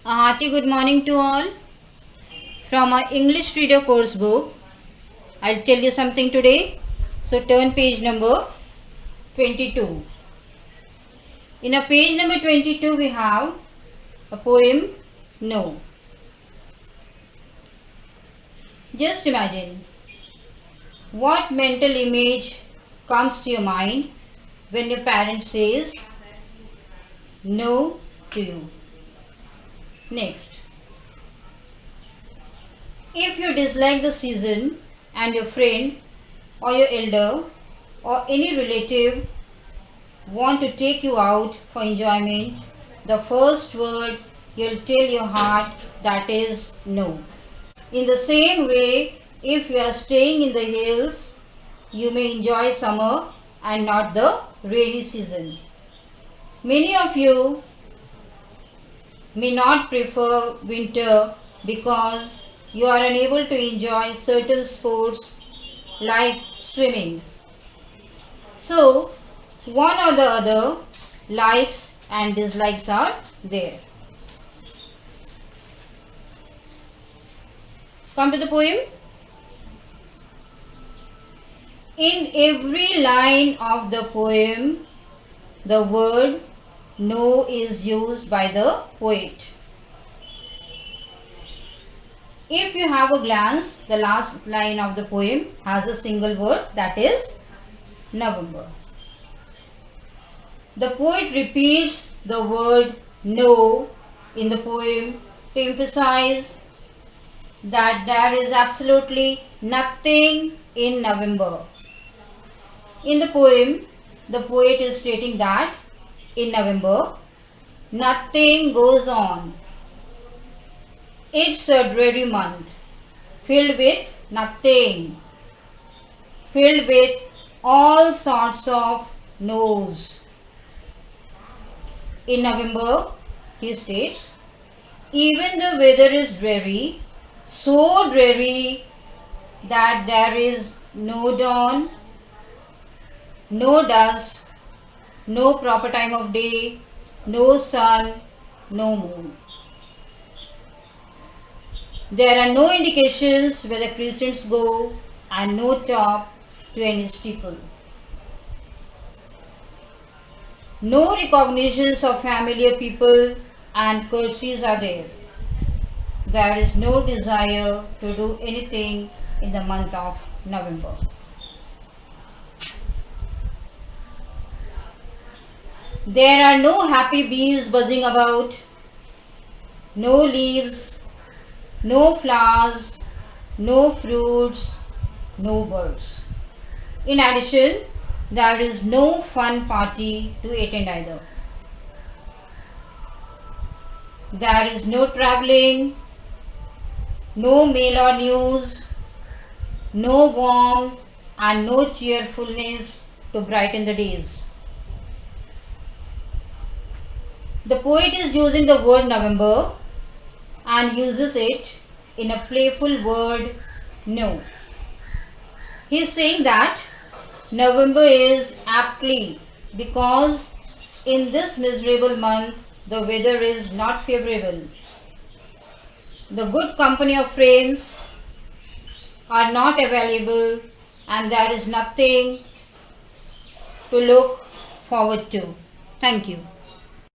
A hearty good morning to all. From our English Reader course book, I'll tell you something today. So turn page number 22. In a page number 22 we have a poem No. Just imagine what mental image comes to your mind when your parent says no to you. Next. If you dislike the season and your friend or your elder or any relative want to take you out for enjoyment, the first word you'll tell your heart that is no. In the same way, if you are staying in the hills, you may enjoy summer and not the rainy season. Many of you may not prefer winter because you are unable to enjoy certain sports like swimming. So, one or the other likes and dislikes are there. Come to the poem. In every line of the poem, the word no is used by the poet. If you have a glance, the last line of the poem has a single word, that is November. The poet repeats the word no in the poem to emphasize that there is absolutely nothing in November. In the poem, the poet is stating that in November, nothing goes on. It's a dreary month, filled with nothing, filled with all sorts of no's. In November, he states, even the weather is dreary, so dreary that there is no dawn, no dusk, no proper time of day, no sun, no moon. There are no indications where the crescents go and no top to any steeple. No recognitions of familiar people and courtesies are there. There is no desire to do anything in the month of November. There are no happy bees buzzing about, no leaves, no flowers, no fruits, no birds. In addition, there is no fun party to attend either. There is no traveling, no mail or news, no warmth and no cheerfulness to brighten the days. The poet is using the word November and uses it in a playful word no. He is saying that November is aptly because in this miserable month the weather is not favorable. The good company of friends are not available and there is nothing to look forward to. Thank you.